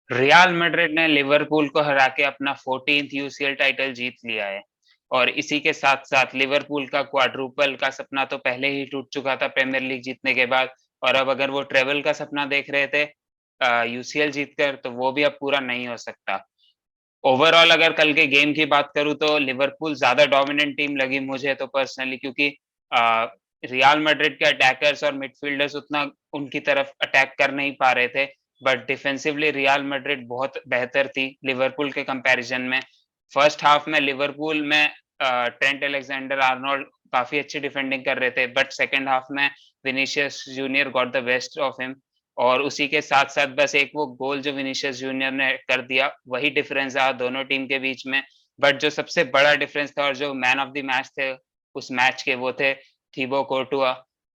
Real Madrid ने Liverpool को हरा के अपना 14th यूसीएल टाइटल जीत लिया है। और इसी के साथ साथ लिवरपूल का क्वाड्रुपल का सपना तो पहले ही टूट चुका था प्रीमियर लीग जीतने के बाद। और अब अगर वो ट्रेबल का सपना देख रहे थे यूसीएल जीतकर, तो वो भी अब पूरा नहीं हो सकता। ओवरऑल अगर कल के गेम की बात करूँ तो लिवरपूल ज़्यादा डोमिनेंट टीम लगी मुझे तो पर्सनली, क्योंकि अ, रियल मैड्रिड के अटैकर्स और मिडफील्डर्स उतना उनकी तरफ अटैक कर नहीं पा रहे थे। बट डिफेंसिवली रियल मैड्रिड बहुत बेहतर थी लिवरपूल के कंपैरिजन में। फर्स्ट हाफ में लिवरपूल में ट्रेंट अलेक्जेंडर-आर्नोल्ड काफ़ी अच्छी डिफेंडिंग कर रहे थे, बट सेकंड हाफ में Vinicius junior got the best of him. और उसी के साथ-साथ बस एक वो गोल जो विनीसियस जूनियर ने कर दिया, वही डिफरेंस रहा दोनों टीम के बीच में। बट जो सबसे बड़ा डिफरेंस था और जो मैन ऑफ द मैच थे उस मैच के, वो थे थिबो कोर्टुआ।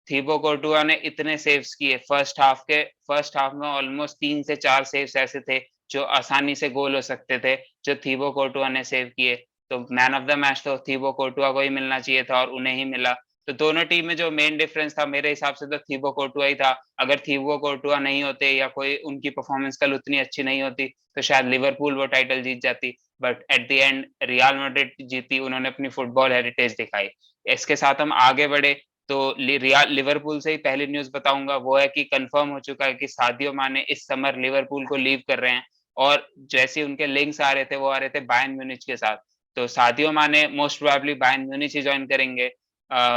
थिबो कोर्टुआ ने इतने सेव्स किए फर्स्ट हाफ में ऑलमोस्ट 3 से 4 सेव्स ऐसे थे, जो आसानी से गोल हो सकते थे, जो थिबो कोर्टुआ ने सेव किए। तो मैन ऑफ द मैच तो थिबो कोर्टुआ को ही मिलना चाहिए था और उन्हें ही मिला। तो दोनों टीम में जो मेन डिफरेंस था मेरे हिसाब से तो थिबो कोर्टुआ ही था। अगर थिबो कोर्टुआ नहीं होते या कोई उनकी परफॉर्मेंस कल उतनी अच्छी नहीं होती, तो शायद लिवरपूल वो टाइटल जीत जाती। But at the end real Madrid जीती, उन्होंने अपनी फुटबॉल हेरिटेज दिखाई। इसके साथ हम आगे बढ़े तो लिवरपूल से ही पहली न्यूज़ बताऊँगा, वो है कि कन्फर्म हो चुका है कि सादियो माने इस समर लिवरपूल को लीव कर रहे हैं। और जैसे ही उनके लिंक्स आ रहे थे, वो आ रहे थे बायर्न म्यूनिच के साथ। तो सादियो माने मोस्ट प्रोबेबली बायर्न म्यूनिच ही जॉइन करेंगे।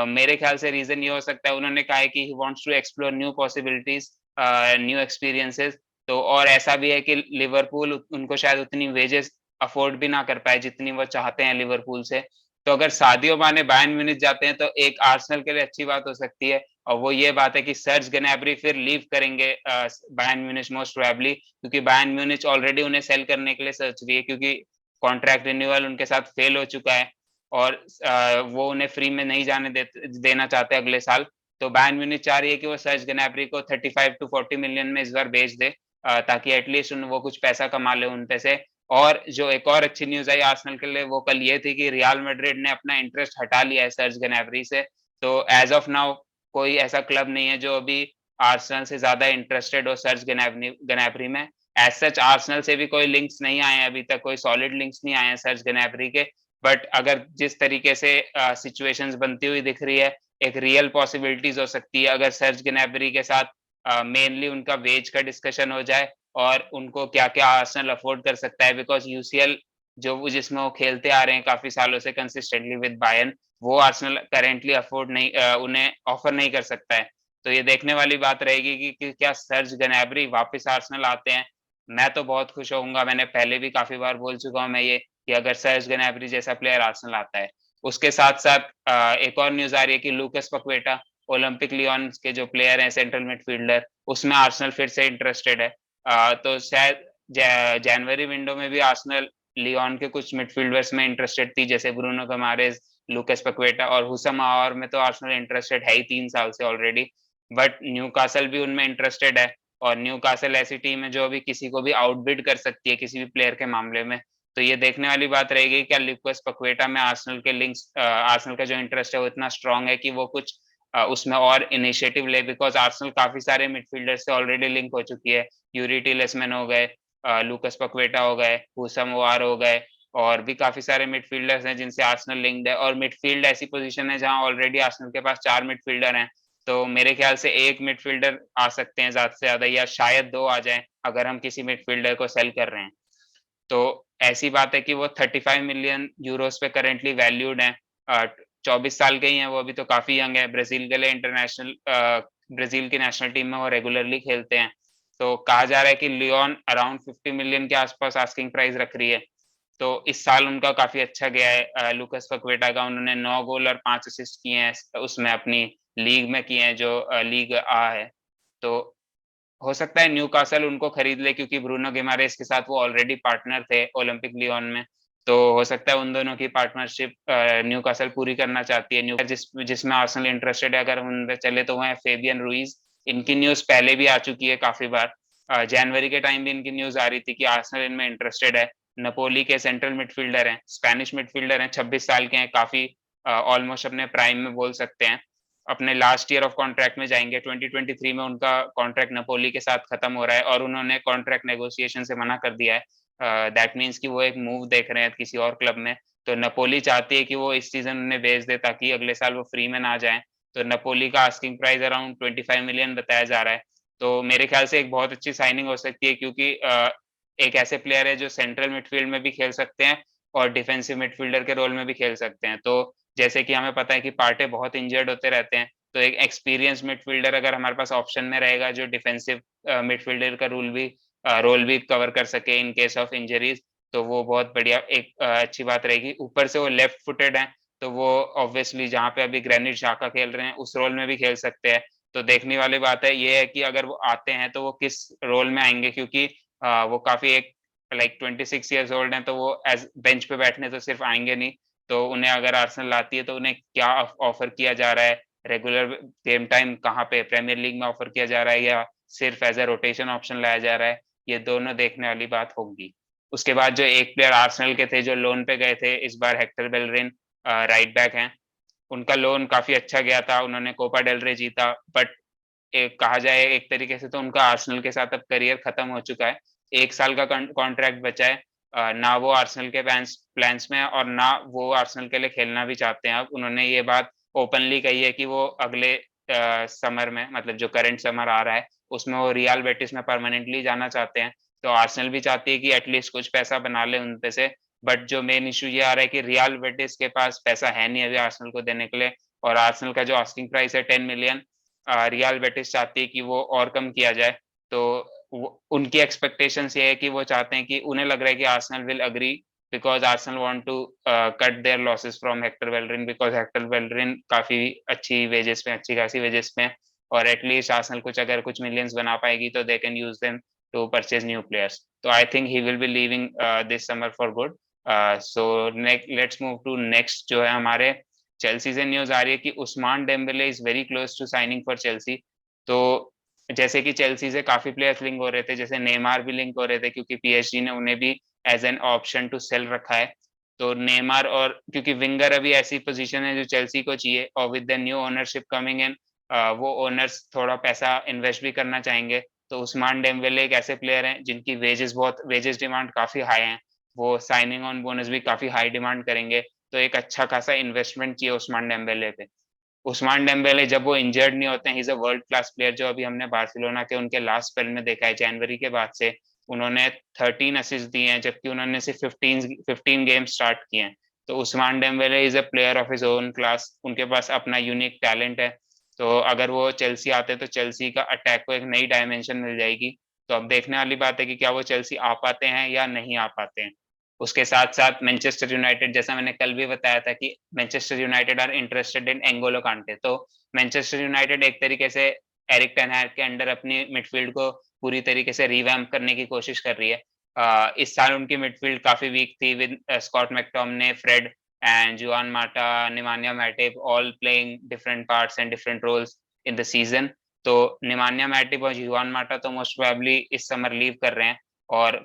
मेरे ख्याल से रीज़न ये हो सकता है, उन्होंने कहा है कि he wants to explore new possibilities, new experiences. तो और ऐसा भी है कि लिवरपूल उनको शायद उतनी वेजेस अफोर्ड भी ना कर पाए जितनी वो चाहते हैं लिवरपूल से। तो अगर सादियो माने बायर्न म्यूनिच जाते हैं, तो एक आर्सेनल के लिए अच्छी बात हो सकती है। और वो ये बात है कि सर्ज ग्नैब्री फिर लीव करेंगे बायर्न म्यूनिच मोस्ट प्रोबेबली, क्योंकि बायर्न म्यूनिच ऑलरेडी उन्हें सेल करने के लिए सोच रही है, क्योंकि कॉन्ट्रैक्ट रिन्यूअल उनके साथ फेल हो चुका है। और वो उन्हें फ्री में नहीं जाने देना चाहते अगले साल। तो बायर्न म्यूनिच चाह रही है कि वो सर्ज ग्नैब्री को 35 टू 40 मिलियन में इस बार बेच दे, ताकि एटलीस्ट उन वो कुछ पैसा कमा ले उन पे से। और जो एक और अच्छी न्यूज़ आई आर्सेनल के लिए, वो कल ये थी कि रियल मैड्रिड ने अपना इंटरेस्ट हटा लिया है सर्ज ग्नैब्री से। तो एज़ ऑफ नाउ कोई ऐसा क्लब नहीं है जो अभी आर्सेनल से ज़्यादा इंटरेस्टेड हो सर्ज ग्नैब्री में। एज़ सच आर्सेनल से भी कोई लिंक्स नहीं आए हैं अभी तक, कोई सॉलिड लिंक्स नहीं आए हैं सर्ज ग्नैब्री के। बट अगर जिस तरीके से सिचुएशंस बनती हुई दिख रही है, एक रियल पॉसिबिलिटीज़ हो सकती है अगर सर्ज ग्नैब्री के साथ मेनली उनका वेज का डिस्कशन हो जाए और उनको क्या-क्या आर्सेनल अफ़ोर्ड कर सकता है, बिकॉज़ यूसीएल जो वो जिसमें वो खेलते आ रहे हैं काफ़ी सालों से कंसिस्टेंटली विद बायर्न, वो आर्सेनल करंटली अफ़ोर्ड नहीं उन्हें ऑफ़र नहीं कर सकता है। तो ये देखने वाली बात रहेगी कि क्या सर्ज ग्नैब्री वापस आर्सेनल आते हैं? मैं तो बहुत खुश होऊँगा, मैंने पहले भी काफ़ी बार बोल चुका हूँ मैं ये, कि अगर सर्ज ग्नैब्री जैसा प्लेयर आर्सेनल आता है। उसके साथ-साथ एक और न्यूज़ आ रही है कि लूकास पक्वेटा, ओलंपिक लियोन के जो प्लेयर हैं सेंट्रल मिडफील्डर, उसमें आर्सेनल फिर से इंटरेस्टेड है। तो शायद जनवरी विंडो में भी आर्सेनल लियोन के कुछ मिडफील्डर्स में इंटरेस्टेड थी, जैसे ब्रूनो गमारेज़, लूकास पक्वेटा और हुसम अऔर में तो आर्सेनल इंटरेस्टेड है ही 3 साल से ऑलरेडी। बट न्यूकासल भी उनमें इंटरेस्टेड है। और न्यूकासल ऐसी टीम है जो अभी किसी को भी आउटबिड कर सकती है किसी भी प्लेयर के मामले में। तो ये देखने वाली बात रहेगी क्या लूकास पक्वेटा में आर्सेनल के आर्सेनल का जो इंटरेस्ट है वो इतना स्ट्रॉन्ग है कि वो कुछ उसमें और इनिशिएटिव ले, बिकॉज़ आर्सेनल काफ़ी सारे मिडफील्डर से ऑलरेडी लिंक हो चुकी है। यूरी टिलेसमैन हो गए, लूकास पक्वेटा हो गए, हुसम अऔर हो गए, और भी काफ़ी सारे मिडफील्डर्स हैं जिनसे आर्सेनल लिंक्ड है। और मिडफील्ड ऐसी पोज़ीशन है जहाँ ऑलरेडी आर्सेनल के पास 4 मिडफील्डर हैं। तो मेरे ख्याल से 1 मिडफील्डर आ सकते हैं ज़्यादा से ज़्यादा, या शायद 2 आ जाएँ, अगर हम किसी मिडफील्डर को सेल कर रहे हैं। तो ऐसी बात है कि वो 35 मिलियन यूरोज़ पे करंटली वैल्यूड हैं। 24 साल के ही हैं वो, अभी तो काफ़ी यंग है। ब्राज़ील के लिए ब्राज़ील की नेशनल टीम में वो रेगुलरली खेलते हैं। तो कहा जा रहा है कि लियोन अराउंड 50 मिलियन के आस-पास आस्किंग प्राइस रख रही है। तो इस साल उनका काफ़ी अच्छा गया है। लूकास पक्वेटा का उन्होंने 9 गोल और 5 असिस्ट किए हैं उसमें अपनी लीग में किए हैं, जो लीग A है। तो हो सकता है न्यूकासल उनको खरीद ले, क्योंकि ब्रूनो गिमारेस के साथ वो ऑलरेडी पार्टनर थे ओलंपिक लियोन में। तो हो सकता है उन दोनों की पार्टनरशिप न्यूकासल पूरी करना चाहती है। न्यू जिसमें आर्सेनल इंटरेस्टेड है, अगर हम उनपे चले तो वो है फेबियन रुइज़। इनकी न्यूज़ पहले भी आ चुकी है काफ़ी बार। जनवरी के टाइम भी इनकी न्यूज़ आ रही थी कि आर्सेनल इनमें इंटरेस्टेड है। नपोली के सेंट्रल मिडफील्डर हैं, स्पेनिश मिडफील्डर हैं, 26 साल के हैं, काफ़ी ऑलमोस्ट अपने प्राइम में बोल सकते हैं। अपने लास्ट ईयर ऑफ कॉन्ट्रैक्ट में जाएंगे। 2023 में उनका कॉन्ट्रैक्ट नपोली के साथ खत्म हो रहा है और उन्होंने कॉन्ट्रैक्ट नेगोशिएशन से मना कर दिया है। दैट मीन्स कि वो एक मूव देख रहे हैं किसी और क्लब में। तो नपोली चाहती है कि वो इस सीजन उन्हें बेच दे ताकि अगले साल वो फ्री में ना जाए। तो नपोली का आस्किंग प्राइस अराउंड 25 मिलियन बताया जा रहा है। तो मेरे ख्याल से एक बहुत अच्छी साइनिंग हो सकती है, क्योंकि एक ऐसे प्लेयर है जो सेंट्रल मिडफील्ड में भी खेल सकते हैं और डिफेंसिव मिडफील्डर के रोल में भी खेल सकते हैं। तो जैसे कि हमें पता है कि पार्टे बहुत इंजर्ड होते रहते हैं, तो एक एक्सपीरियंस मिडफील्डर अगर हमारे पास ऑप्शन में रहेगा जो डिफेंसिव मिडफील्डर का रोल भी कवर कर सके इन केस ऑफ इंजरीज, तो वो बहुत बढ़िया एक अच्छी बात रहेगी। ऊपर से वो लेफ्ट फुटेड हैं, तो वो ऑब्वियसली जहाँ पे अभी ग्रैनिट झाका खेल रहे हैं उस रोल में भी खेल सकते हैं। तो देखने वाली बात है ये है कि अगर वो आते हैं तो वो किस रोल में आएँगे, क्योंकि वो काफ़ी एक लाइक 26 इयर्स ओल्ड हैं, तो वो एज़ बेंच पे बैठने तो सिर्फ आएँगे नहीं। तो उन्हें अगर आर्सेनल लाती है तो उन्हें क्या ऑफर किया जा रहा है, रेगुलर गेम टाइम कहाँ पे प्रीमियर लीग में ऑफर किया जा रहा है या सिर्फ एज़ अ रोटेशन ऑप्शन लाया जा रहा है, ये दोनों देखने वाली बात होगी। उसके बाद जो एक प्लेयर आर्सेनल के थे जो लोन पे गए थे, इस बार हेक्टर बेलरेन राइट बैक हैं। उनका लोन काफ़ी अच्छा गया था, उन्होंने कोपा डेल रे जीता, बट एक कहा जाए एक तरीके से तो उनका आर्सेनल के साथ अब करियर खत्म हो चुका है। 1 साल का कॉन्ट्रैक्ट बचा है। ना वो आर्सेनल के प्लान्स में है और ना वो आर्सेनल के लिए खेलना भी चाहते हैं अब। उन्होंने ये बात ओपनली कही है कि वो अगले समर में, मतलब जो करंट समर आ रहा है, उसमें वो रियल बेटिस में परमानेंटली जाना चाहते हैं। तो आर्सेनल भी चाहती है कि एटलीस्ट कुछ पैसा बना ले उन पे से। बट जो मेन इश्यू ये आ रहा है कि रियल बेटिस के पास पैसा है नहीं अभी आर्सेनल को देने के लिए, और आर्सेनल का जो आस्किंग प्राइस है 10 मिलियन, रियल बेटिस चाहती है कि वो और कम किया जाए। तो वो उनकी एक्सपेक्टेशंस ये है कि वो चाहते हैं कि उन्हें लग रहा है कि Arsenal will agree, because Arsenal want to cut their losses from Hector Bellerin, because Hector Bellerin काफ़ी अच्छी वेजेस पे, अच्छी खासी वेजेस पे हैं, और एट लीस्ट आर्सेनल कुछ मिलियंस बना पाएगी तो they can use them to purchase new players. तो I think he will be leaving this summer for good. So let's move to next जो है हमारे चेल्सी से न्यूज़ आ रही है कि Ousmane Dembele is very close to signing for Chelsea. तो जैसे कि चेल्सी से काफ़ी प्लेयर्स लिंक हो रहे थे, जैसे नेमार भी लिंक हो रहे थे क्योंकि पीएसजी ने उन्हें भी as an option to sell रखा है। तो नेमार, और क्योंकि विंगर अभी ऐसी पोज़ीशन है जो चेल्सी को चाहिए, और with the new ownership coming in, वो ओनर्स थोड़ा पैसा इन्वेस्ट भी करना चाहेंगे। तो उस्मान डेम्बेले एक ऐसे प्लेयर हैं जिनकी वेजेस डिमांड काफ़ी हाई हैं। वो साइनिंग ऑन बोनस भी काफ़ी हाई डिमांड करेंगे। तो एक अच्छा खासा इन्वेस्टमेंट चाहिए उस्मान डेम्बेले पे। उस्मान डेम्बेले जब वो इंजर्ड नहीं होते हैं, he is a world class player, जो अभी हमने बार्सिलोना के उनके लास्ट स्पेल में देखा है जनवरी के बाद से। उन्होंने 13 असिस्ट दिए हैं, जबकि उन्होंने सिर्फ 15 गेम स्टार्ट किए हैं। तो Usman Dembele is a player of his own class, उनके पास अपना यूनिक टैलेंट है। तो अगर वो चेल्सी आते हैं, तो चेल्सी का अटैक को एक नई डायमेंशन मिल जाएगी। तो अब देखने वाली बात है कि क्या वो चेल्सी आ पाते हैं या नहीं आ पाते हैं। उसके साथ-साथ मैनचेस्टर यूनाइटेड, जैसा मैंने कल भी बताया था कि Manchester United are interested in N'Golo Kante. तो मैनचेस्टर यूनाइटेड एक तरीके से एरिक टेन हैग के अंडर अपनी मिडफील्ड को पूरी तरीके से रिवैम्प करने की कोशिश कर रही है। इस साल उनकी मिडफील्ड काफ़ी वीक थी with Scott McTominay, Fred and Juan Mata, Nemanja Matic all playing different parts and different roles in the season. तो नेमान्या मैटिप और जुआन माटा तो मोस्ट प्रोबेबली इस समर लीव कर रहे हैं, और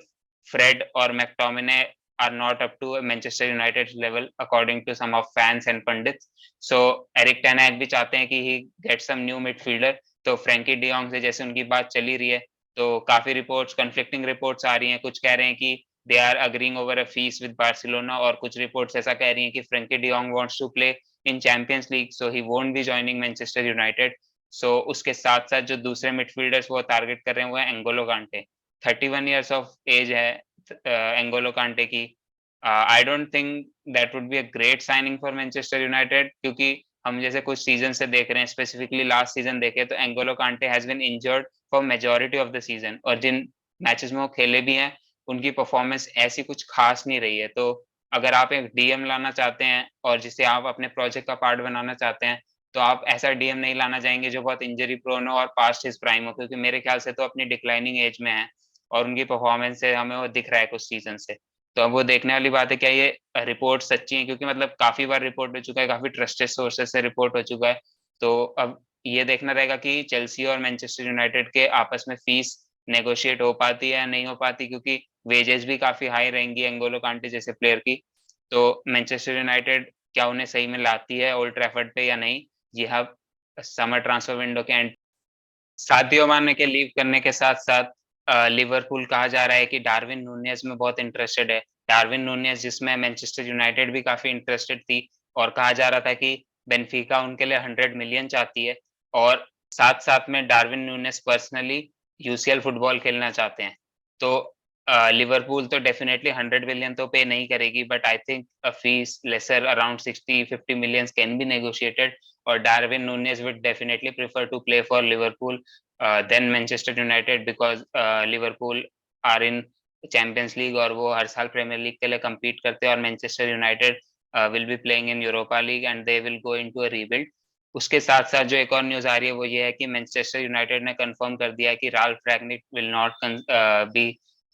फ्रेड और McTominay are not up to Manchester United's level according to some of fans and pundits. So Erik ten Hag भी चाहते हैं कि he get some new midfielder। तो फ्रैंकी डी यॉन्ग से जैसे उनकी बात चली रही है, तो काफ़ी रिपोर्ट्स, कन्फ्लिक्टिंग रिपोर्ट्स आ रही हैं। कुछ कह रहे हैं कि they are agreeing over a fee with Barcelona, और कुछ रिपोर्ट्स ऐसा कह रही हैं कि Frenkie de Jong wants to play in Champions League, so he won't be joining Manchester United. So उसके साथ-साथ जो दूसरे मिडफील्डर्स वो टारगेट कर रहे हैं वो है एंगोलो कांटे। 31 इयर्स ऑफ एज है एंगोलो कांटे की। I don't think that would be a great signing for Manchester United, क्योंकि हम जैसे कुछ सीज़न से देख रहे हैं, स्पेसिफिकली लास्ट सीज़न देखें तो N'Golo Kante has been injured for majority of the season, और जिन मैचेस में वो खेले भी हैं, उनकी परफॉर्मेंस ऐसी कुछ खास नहीं रही है। तो अगर आप एक डीएम लाना चाहते हैं और जिसे आप अपने प्रोजेक्ट का पार्ट बनाना चाहते हैं, तो आप ऐसा डीएम नहीं लाना चाहेंगे जो बहुत इंजरी प्रोन हो और पास्ट हिज़ प्राइम हो, क्योंकि मेरे ख्याल से तो अपनी डिक्लाइनिंग एज में है, और उनकी परफॉर्मेंस से हमें वो दिख रहा है कुछ सीज़न से। तो अब वो देखने वाली बात है क्या ये रिपोर्ट सच्ची है, क्योंकि मतलब काफ़ी बार रिपोर्ट हो चुका है, काफ़ी ट्रस्टेड सोर्सेज़ से रिपोर्ट हो चुका है। तो अब ये देखना रहेगा कि चेल्सी और मैनचेस्टर यूनाइटेड के आपस में फीस नेगोशिएट हो पाती है या नहीं हो पाती, क्योंकि वेजेस भी काफ़ी हाई रहेंगी एंगोलो कांटे जैसे प्लेयर की। तो मैनचेस्टर यूनाइटेड क्या उन्हें सही में लाती है ओल्ड ट्रैफर्ड पे या नहीं, ये अब समर ट्रांसफर विंडो के एंड सादियो माने के लीव करने के साथ-साथ लिवरपूल कहा जा रहा है कि डार्विन नूनेज़ में बहुत इंटरेस्टेड है। डार्विन नूनेज़ जिसमें मैनचेस्टर यूनाइटेड भी काफ़ी इंटरेस्टेड थी और कहा जा रहा था कि बेनफिका उनके लिए 100 मिलियन चाहती है और साथ-साथ में डार्विन नूनेज़ पर्सनली यूसीएल फुटबॉल खेलना चाहते हैं। तो लिवरपूल तो डेफिनिटली 100 मिलियन तो पे नहीं करेगी but I think a fee lesser around 60-50 millions can be negotiated और Darwin Nunez would definitely prefer to play for Liverpool than Manchester United because Liverpool are in Champions League और वो हर साल premiere league के लिए compete करते हैं और Manchester United will be playing in Europa league and they will go into a rebuild. उसके साथ-साथ जो एक और न्यूज़ आ रही है वो ये है कि मैनचेस्टर यूनाइटेड ने कन्फर्म कर दिया है कि Ralf Rangnick will not be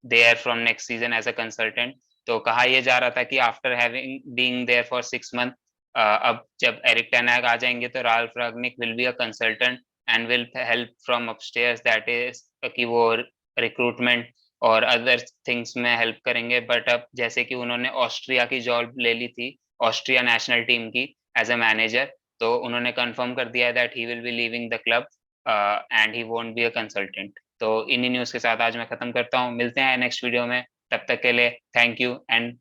there from next season as a consultant. तो कहा ये जा रहा था कि after having being there for 6 month अब जब एरिक टेन हैग आ जाएँगे तो Ralf Rangnick will be a consultant and will help from upstairs that is कि वो रिक्रूटमेंट और अदर थिंग्स में हेल्प करेंगे। बट अब जैसे कि उन्होंने ऑस्ट्रिया की जॉब ले ली थी, ऑस्ट्रिया नेशनल टीम की एज़ अ मैनेजर, तो उन्होंने कन्फर्म कर दिया है that he will be leaving the club and he won't B a consultant. तो इन्हीं न्यूज़ के साथ आज मैं खत्म करता हूँ। मिलते हैं नेक्स्ट वीडियो में, तब तक के लिए थैंक यू एंड